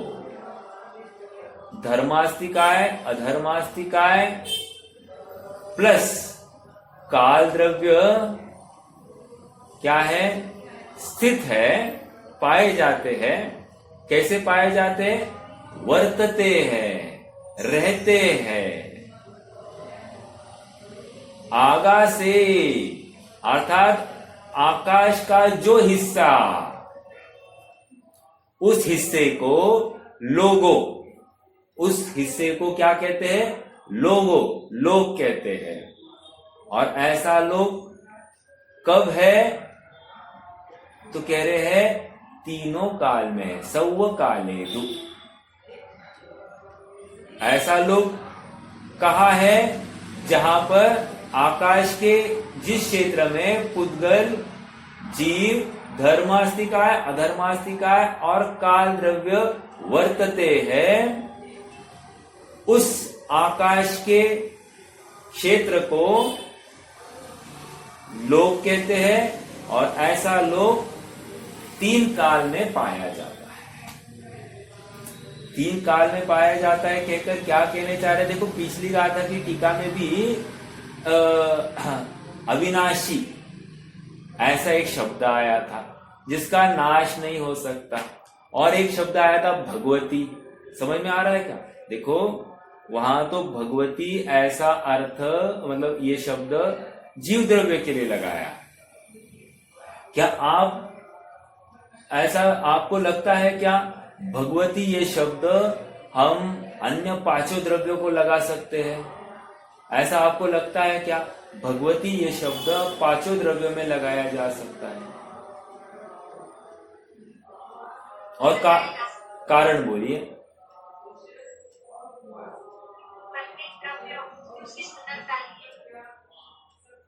धर्मास्तिकाय अधर्मास्तिकाय प्लस काल द्रव्य क्या है? स्थित है, पाए जाते हैं, कैसे पाए जाते हैं? वर्तते हैं, रहते हैं। आगा से अर्थात आकाश का जो हिस्सा, उस हिस्से को लोगो, उस हिस्से को क्या कहते हैं? लोगो, लोग कहते हैं। और ऐसा लोग कब है? तो कह रहे हैं तीनों काल में, सव काले दु। ऐसा लोग कहा है जहां पर आकाश के जिस क्षेत्र में पुद्गल, जीव, धर्मास्तिकाय, अधर्मास्तिकाय और काल द्रव्य वर्तते हैं, उस आकाश के क्षेत्र को लोक कहते हैं। और ऐसा लोक 3 काल में पाया जाता है। 3 काल में पाया जाता है कहकर क्या कहने चाह रहे? देखो पिछली गाथा की टीका में भी अविनाशी ऐसा एक शब्द आया था जिसका नाश नहीं हो सकता, और एक शब्द आया था भगवती। समझ में आ रहा है क्या? देखो वहां तो भगवती ऐसा अर्थ, मतलब ये शब्द जीव द्रव्य के लिए लगाया। क्या आप ऐसा आपको लगता है क्या भगवती ये शब्द हम अन्य 5 द्रव्यों को लगा सकते हैं? ऐसा आपको लगता है क्या भगवती ये शब्द 5 द्रव्यों में लगाया जा सकता है? और कारण बोलिए।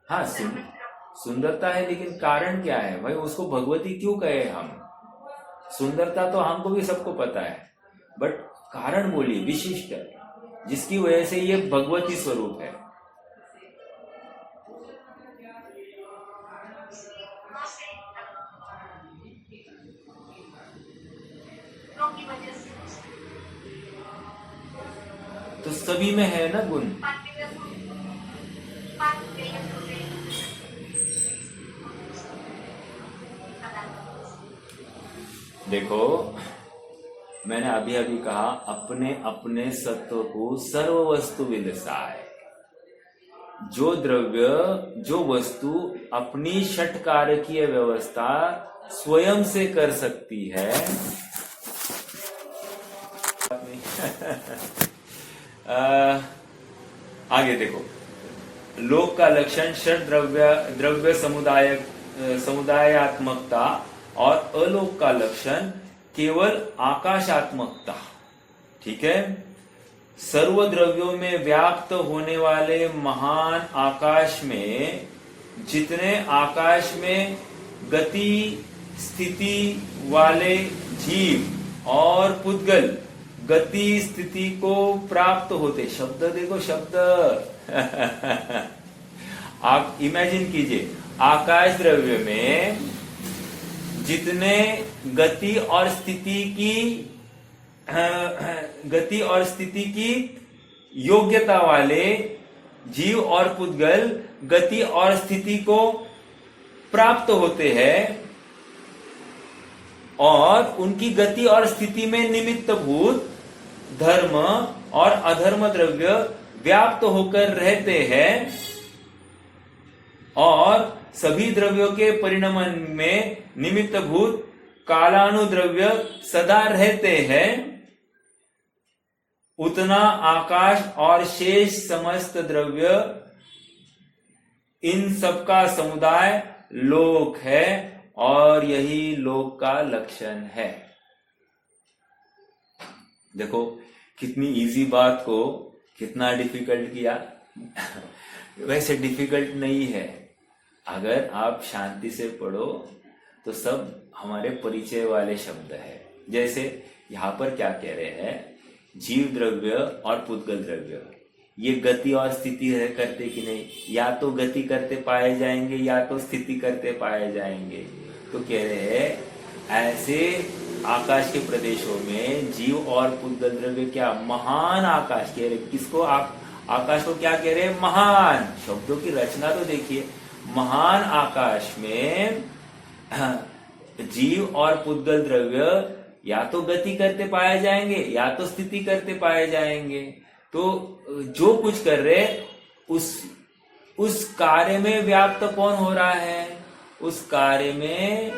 हाँ, सुंदरता है, लेकिन कारण क्या है भाई? उसको भगवती क्यों कहे हम? सुंदरता तो हमको भी सबको पता है, बट कारण बोलिए विशिष्ट, जिसकी वजह से ये भगवती स्वरूप है। तो सभी में है ना गुण। देखो मैंने अभी अभी कहा अपने अपने सत्व को सर्व वस्तु विलसाय। जो द्रव्य, जो वस्तु अपनी षटकारकीय व्यवस्था स्वयं से कर सकती है आगे देखो, लोक का लक्षण षट द्रव्य समुदायात्मकता और अलोक का लक्षण केवल आकाशात्मकता। ठीक है? सर्व द्रव्यों में व्याप्त होने वाले महान आकाश में जितने आकाश में गति स्थिति वाले जीव और पुद्गल गति स्थिति को प्राप्त होते, शब्द देखो शब्द आप इमेजिन कीजिए, आकाश द्रव्य में जितने गति और स्थिति की योग्यता वाले जीव और पुद्गल गति और स्थिति को प्राप्त होते हैं, और उनकी गति और स्थिति में निमित्तभूत धर्म और अधर्म द्रव्य व्याप्त होकर रहते हैं, और सभी द्रव्यों के परिणमन में निमित्तभूत कालानुद्रव्य सदा रहते हैं, उतना आकाश और शेष समस्त द्रव्य इन सबका समुदाय लोक है, और यही लोक का लक्षण है। देखो कितनी इजी बात को कितना डिफिकल्ट किया। वैसे डिफिकल्ट नहीं है, अगर आप शांति से पढ़ो तो सब हमारे परिचय वाले शब्द है। जैसे यहां पर क्या कह रहे हैं, जीव द्रव्य और पुद्गल द्रव्य ये गति और स्थिति करते कि नहीं, या तो गति करते पाए जाएंगे या तो स्थिति करते पाए जाएंगे। तो कह रहे हैं ऐसे आकाश के प्रदेशों में जीव और पुद्गल द्रव्य क्या महान आकाश कह रहे, किसको आप आकाश को क्या कह रहे हैं, महान। शब्दों की रचना तो देखिए, महान आकाश में जीव और पुद्गल द्रव्य या तो गति करते पाए जाएंगे या तो स्थिति करते पाए जाएंगे। तो जो कुछ कर रहे उस कार्य में व्याप्त कौन हो रहा है? उस कार्य में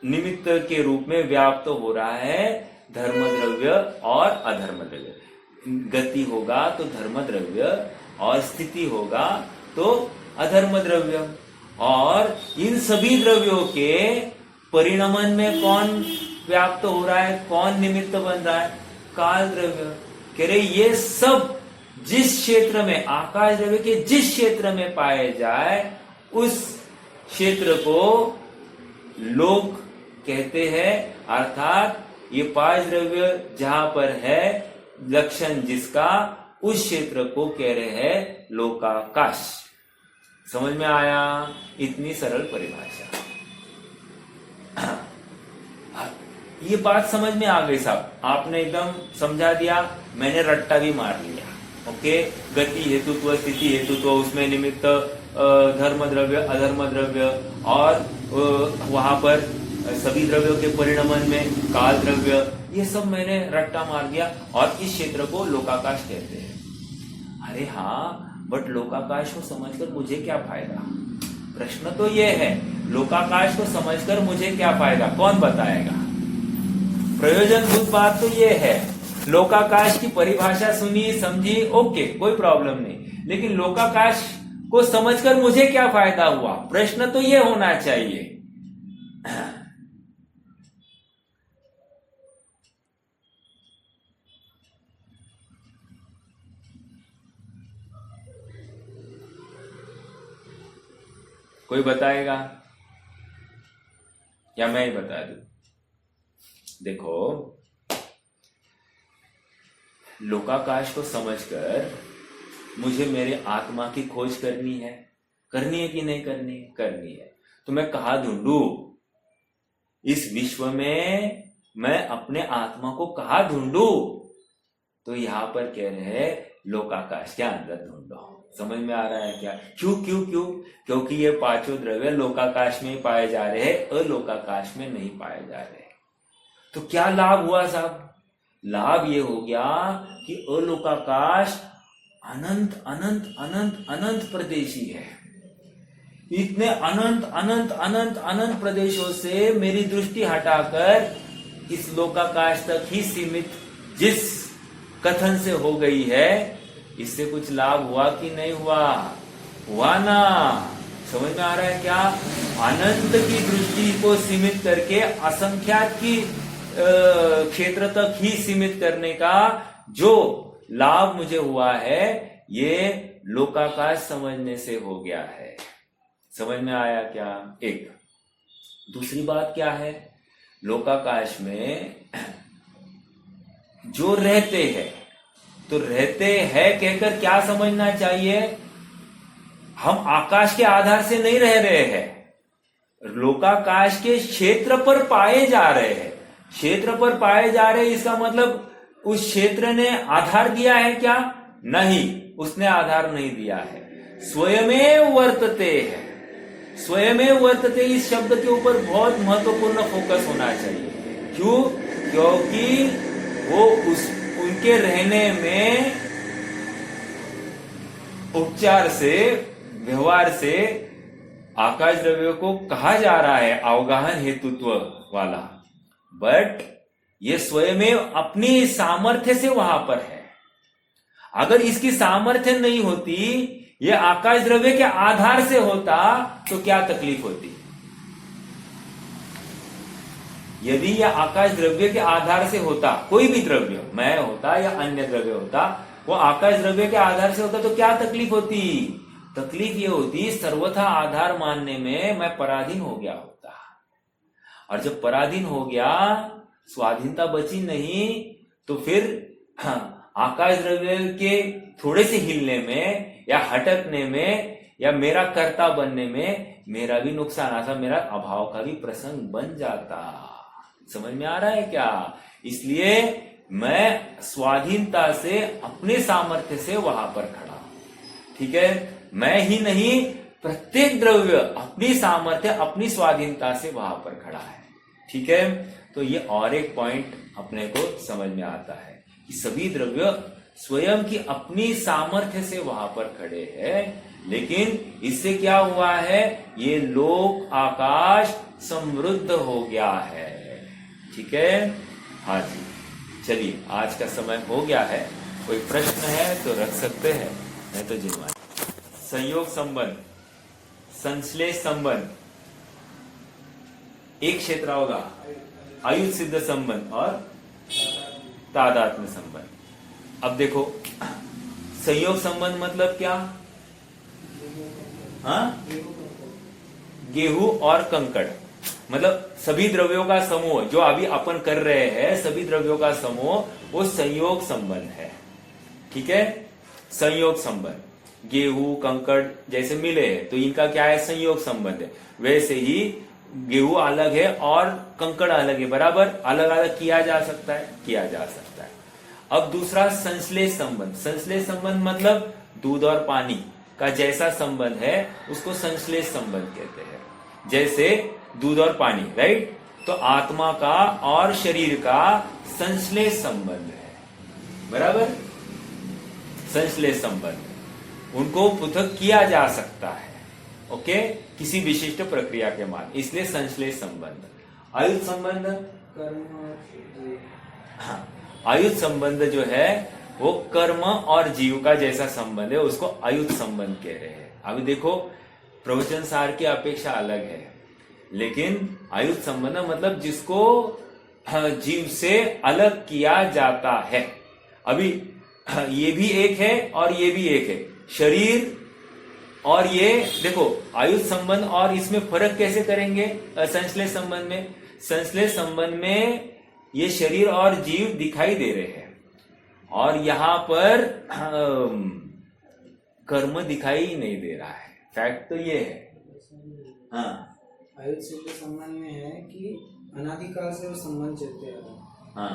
निमित्त के रूप में व्याप्त हो रहा है धर्म द्रव्य और अधर्म द्रव्य। गति होगा तो धर्म द्रव्य और स्थिति होगा तो अधर्म द्रव्य। और इन सभी द्रव्यों के परिणमन में कौन व्याप्त हो रहा है, कौन निमित्त बन रहा है? काल द्रव्य। कह रहे ये सब जिस क्षेत्र में, आकाश द्रव्य के जिस क्षेत्र में पाए जाए उस क्षेत्र को लोक कहते हैं। अर्थात ये पांच द्रव्य जहां पर है, लक्षण जिसका, उस क्षेत्र को कह रहे हैं लोकाकाश। समझ में आया? इतनी सरल परिभाषा। ये बात समझ में आ गई साहब? आपने एकदम समझा दिया, मैंने रट्टा भी मार लिया। ओके, गति हेतुत्व, स्थिति हेतुत्व, उसमें निमित्त धर्म द्रव्य, अधर्म द्रव्य, और वहां पर सभी द्रव्यों के परिणमन में काल द्रव्य, ये सब मैंने रट्टा मार दिया। और इस क्षेत्र को लोकाकाश कहते हैं। अरे हाँ, बट लोकाकाश को समझकर मुझे क्या फायदा? प्रश्न तो ये है, लोकाकाश को समझकर मुझे क्या फायदा? कौन बताएगा? प्रयोजनभूत बात तो ये है, लोकाकाश की परिभाषा सुनी, समझी, ओके, कोई प्रॉब्लम नहीं। लेकिन लोकाकाश को समझकर मुझे क्या फायदा हुआ? प्रश्न तो ये होना चाहिए। कोई बताएगा या मैं ही बता दूं? देखो, लोकाकाश को समझकर मुझे मेरे आत्मा की खोज करनी है कि नहीं करनी? करनी है। तो मैं कहाँ ढूंढूं? इस विश्व में मैं अपने आत्मा को कहाँ ढूंढूं? तो यहां पर कह रहे हैं लोकाकाश के अंदर ढूंढो। समझ में आ रहा है क्या? क्यों? क्योंकि ये पांचों द्रव्य लोकाकाश में ही पाए जा रहे हैं, अलोकाकाश में नहीं पाए जा रहे। तो क्या लाभ हुआ साहब? लाभ ये हो गया कि अलोकाकाश अनंत अनंत अनंत अनंत प्रदेशी है। इतने अनंत अनंत अनंत अनंत प्रदेशों से मेरी दृष्टि हटाकर इस लोकाकाश तक ही सीमित जिस कथन से हो गई है, इससे कुछ लाभ हुआ कि नहीं हुआ? हुआ ना? समझ में आ रहा है क्या? अनंत की दृष्टि को सीमित करके असंख्यात की क्षेत्र तक ही सीमित करने का जो लाभ मुझे हुआ है, ये लोकाकाश समझने से हो गया है। समझ में आया क्या? एक दूसरी बात क्या है? लोकाकाश में जो रहते हैं, तो रहते हैं कहकर क्या समझना चाहिए? हम आकाश के आधार से नहीं रह रहे हैं, लोकाकाश के क्षेत्र पर पाए जा रहे हैं। क्षेत्र पर पाए जा रहे हैं, इसका मतलब उस क्षेत्र ने आधार दिया है क्या? नहीं, उसने आधार नहीं दिया है। स्वयमेव वर्तते है। स्वयमेव वर्तते इस शब्द के ऊपर बहुत महत्वपूर्ण फोकस होना चाहिए। क्यों? क्योंकि वो उनके रहने में उपचार से, व्यवहार से आकाश द्रव्यों को कहा जा रहा है अवगाहन हेतुत्व वाला, बट ये स्वयं अपनी सामर्थ्य से वहां पर है। अगर इसकी सामर्थ्य नहीं होती, ये आकाश द्रव्य के आधार से होता, तो क्या तकलीफ होती? यदि यह आकाश द्रव्य के आधार से होता, कोई भी द्रव्य, मैं होता या अन्य द्रव्य होता, वो आकाश द्रव्य के आधार से होता, तो क्या तकलीफ होती? तकलीफ ये होती, सर्वथा आधार मानने में मैं पराधीन हो गया होता। और जब पराधीन हो गया, स्वाधीनता बची नहीं, तो फिर आकाश द्रव्य के थोड़े से हिलने में या हटकने में या मेरा कर्ता बनने में मेरा भी नुकसान आता, मेरा अभाव का भी प्रसंग बन जाता। समझ में आ रहा है क्या? इसलिए मैं स्वाधीनता से, अपने सामर्थ्य से वहां पर खड़ा हूं। ठीक है? मैं ही नहीं, प्रत्येक द्रव्य अपनी सामर्थ्य, अपनी स्वाधीनता से वहां पर खड़ा है। ठीक है? तो ये और एक पॉइंट अपने को समझ में आता है कि सभी द्रव्य स्वयं की अपनी सामर्थ्य से वहां पर खड़े हैं, लेकिन इससे क्या हुआ है, ये लोक आकाश समृद्ध हो गया है। ठीक है, हाँ जी, चलिए आज का समय हो गया है। कोई प्रश्न है तो रख सकते हैं, नहीं तो जिम्मा। संयोग संबंध, संश्लेष संबंध, एक क्षेत्र होगा, आयुध सिद्ध संबंध और तादात्म्य संबंध। अब देखो, संयोग संबंध मतलब क्या? हाँ, गेहूं और कंकड़, मतलब सभी द्रव्यों का समूह जो अभी अपन कर रहे हैं, सभी द्रव्यों का समूह वो संयोग संबंध है। ठीक है, संयोग संबंध, गेहूं कंकड़ जैसे मिले हैं तो इनका क्या है, संयोग संबंध है। वैसे ही गेहूं अलग है और कंकड़ अलग है, बराबर अलग अलग किया जा सकता है, किया जा सकता है। अब दूसरा संश्लेष संबंध, संश्लेष संबंध मतलब दूध और पानी का जैसा संबंध है उसको संश्लेष संबंध कहते हैं। जैसे दूध और पानी, राइट, तो आत्मा का और शरीर का संश्लेष संबंध है, बराबर, संश्लेष संबंध, उनको पृथक किया जा सकता है, ओके, किसी विशिष्ट प्रक्रिया के माध्यम, इसलिए संश्लेष संबंध। आयुध संबंध, हाँ, आयुध संबंध जो है वो कर्म और जीव का जैसा संबंध है, उसको आयुध संबंध कह रहे हैं। अभी देखो, प्रवचन सार की अपेक्षा अलग है, लेकिन आयुध संबंध मतलब जिसको जीव से अलग किया जाता है। अभी ये भी एक है और ये भी एक है, शरीर और ये देखो, आयुध संबंध और इसमें फर्क कैसे करेंगे संश्लेष संबंध में? संश्लेष संबंध में ये शरीर और जीव दिखाई दे रहे हैं और यहां पर कर्म दिखाई ही नहीं दे रहा है, फैक्ट तो ये है। हाँ, आयुध सिद्ध संबंध में है कि अनादिकाल से वो संबंध चलते आ रहे हैं। हाँ,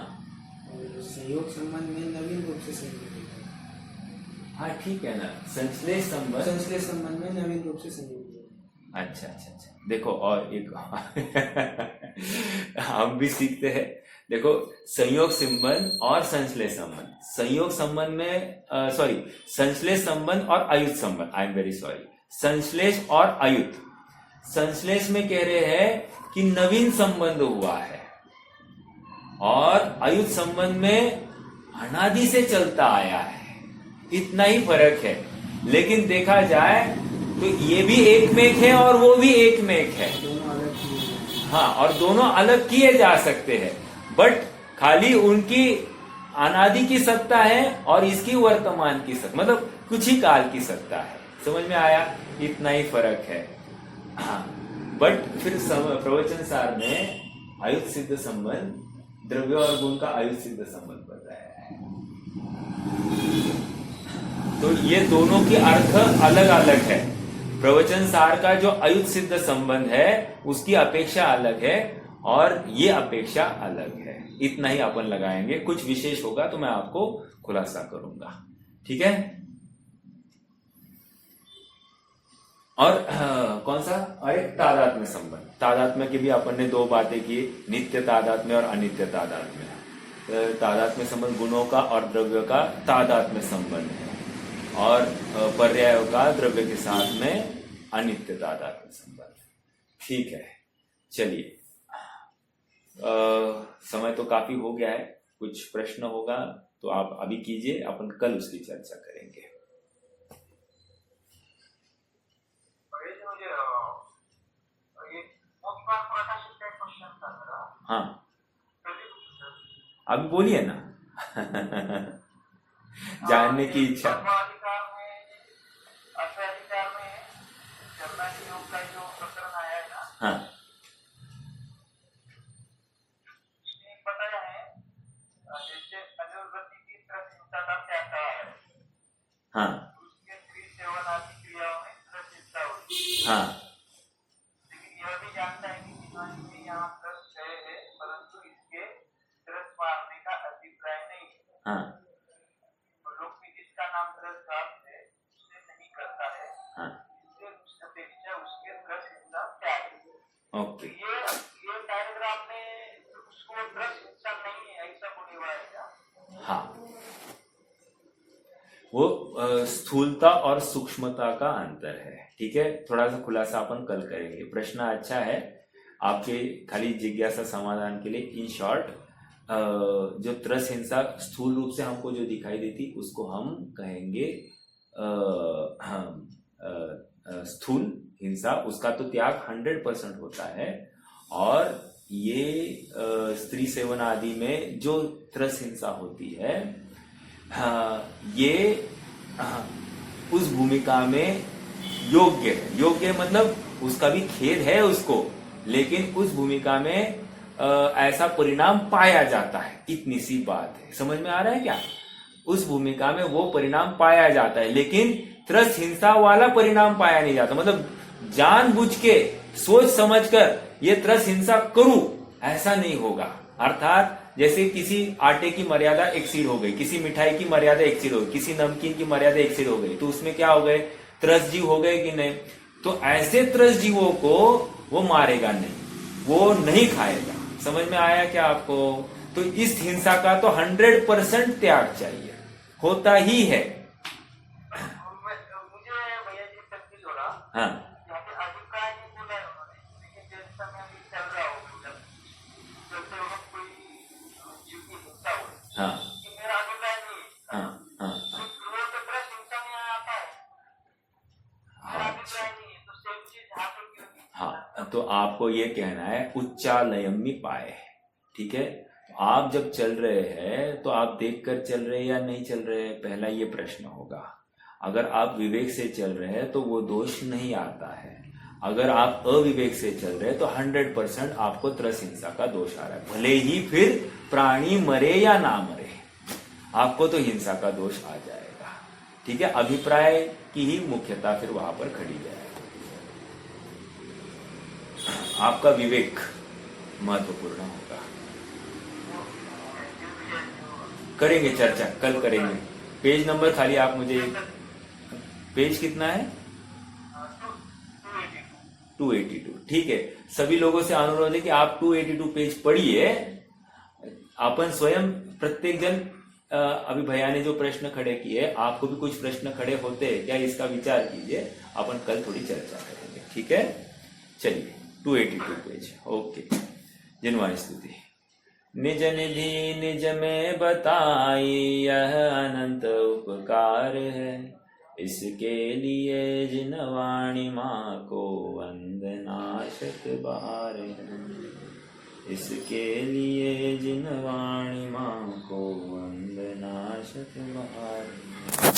और संयोग संबंध में नवीन रूप से संयोग होता है। हाँ ठीक है ना, संश्लेष संबंध, संश्लेष संबंध में नवीन रूप से संयोग होता है। अच्छा अच्छा अच्छा, देखो और एक हम भी सीखते हैं। देखो, संयोग संबंध और संश्लेष संबंध, संयोग संबंध में सॉरी, संश्लेष संबंध और आयुध संबंध, आई एम वेरी सॉरी, संश्लेष और आयुध। संश्लेष में कह रहे हैं कि नवीन संबंध हुआ है, और आयुध संबंध में अनादि से चलता आया है, इतना ही फर्क है। लेकिन देखा जाए तो ये भी एक में एक है और वो भी एक में एक है, दोनों अलग किए हैं। हाँ, और दोनों अलग किए जा सकते हैं, बट खाली उनकी अनादि की सत्ता है और इसकी वर्तमान की सत्ता, मतलब कुछ ही काल की सत्ता है। समझ में आया? इतना ही फर्क है। हाँ, बट फिर प्रवचन सार में आयुध सिद्ध संबंध, द्रव्य और गुण का आयुध सिद्ध संबंध बताया है। तो ये दोनों के अर्थ अलग अलग है। प्रवचन सार का जो आयुध सिद्ध संबंध है उसकी अपेक्षा अलग है और ये अपेक्षा अलग है। इतना ही अपन लगाएंगे, कुछ विशेष होगा तो मैं आपको खुलासा करूंगा, ठीक है। और कौन सा, और एक तादात्म्य संबंध। तादात्म्य की भी अपन ने दो बातें की, नित्य तादात्म्य और अनित्य तादात्म्य। तादात्म्य संबंध गुणों का और द्रव्य का तादात्म्य संबंध है, और पर्यायों का द्रव्य के साथ में अनित्य तादात्म्य संबंध। ठीक है, चलिए, समय तो काफी हो गया है। कुछ प्रश्न होगा तो आप अभी कीजिए, अपन कल उसकी चर्चा करेंगे। हाँ, अभी बोलिए ना। जानने की इच्छा। हाँ, हाँ, हाँ, लेकिन यह भी जानता है कि विज्ञान में यहाँ प्लस 6 है, परंतु इसके रस मारने का अभिप्राय नहीं है। हाँ, और लोग भी जिसका नाम रस हाँ, वो स्थूलता और सूक्ष्मता का अंतर है। ठीक है, थोड़ा सा खुलासा अपन कल करेंगे। प्रश्न अच्छा है आपके खाली जिज्ञासा समाधान के लिए। इन शॉर्ट, जो त्रस हिंसा स्थूल रूप से हमको जो दिखाई देती उसको हम कहेंगे स्थूल हिंसा। उसका तो त्याग 100% होता है। और ये स्त्री सेवन आदि में जो त्रस हिंसा होती है, ये उस भूमिका में योग्य है। योग्य मतलब उसका भी खेद है उसको, लेकिन उस भूमिका में ऐसा परिणाम पाया जाता है। इतनी सी बात है, समझ में आ रहा है क्या? उस भूमिका में वो परिणाम पाया जाता है, लेकिन त्रस हिंसा वाला परिणाम पाया नहीं जाता। मतलब जानबूझ के सोच समझकर ये त्रस हिंसा करूं, ऐसा नहीं होगा। अर्थात जैसे किसी आटे की मर्यादा एक्सीड हो गई, किसी मिठाई की मर्यादा एक्सीड हो गई, किसी नमकीन की मर्यादा एक्सीड हो गई, तो उसमें क्या हो गए? त्रस जीव हो गए कि नहीं? तो ऐसे त्रस जीवों को वो मारेगा नहीं, वो नहीं खाएगा। समझ में आया क्या आपको? तो इस हिंसा का तो 100% त्याग चाहिए, होता ही है। मुझे भैया जी कंफ्यूज हो रहा। हाँ, यहाँ पे अभिप्राय नहीं बोला है उन्होंने, लेकिन जिस समय अभी चल रहा हो, मतलब चलते वक्त कोई जीव की हिंसा हो, हाँ, कि मेरा अभिप्राय नहीं है, हाँ, हाँ, तो वो तो त्रस हिंसा में आता है। मेरा हाँ। अभिप्राय नहीं है, तो सेम चीज यहाँ पे क्यों नहीं? हाँ, तो आपको ये कहना है उच्चालयम्मी पाए। ठीक है, आप जब चल रहे हैं तो आप देखकर चल रहे हैं या नहीं चल रहे हैं, पहला ये प्रश्न होगा। अगर आप विवेक से चल रहे हैं तो वो दोष नहीं आता है। अगर आप अविवेक से चल रहे हैं तो 100% आपको त्रस हिंसा का दोष आ रहा है। भले ही फिर प्राणी मरे या ना मरे, आपको तो हिंसा का दोष आ जाएगा। ठीक है, अभिप्राय की ही मुख्यता फिर वहां पर खड़ी जाएगी। आपका विवेक महत्वपूर्ण होगा। करेंगे चर्चा, कल करेंगे। पेज नंबर खाली आप मुझे, पेज कितना है? 282। ठीक है, सभी लोगों से अनुरोध है कि आप 282 पेज पढ़िए। अपन स्वयं प्रत्येक जन, अभी भैया ने जो प्रश्न खड़े किए, आपको भी कुछ प्रश्न खड़े होते हैं क्या, इसका विचार कीजिए। अपन कल थोड़ी चर्चा करेंगे। ठीक है, चलिए 282 पेज। ओके, जिनवाणी स्तुति। निज निधि निज में बताई यह अनंत उपकार है, इसके लिए जिनवाणी माँ को वंदना शत बार है। इसके लिए जिनवाणी माँ को वंदना शत बार है।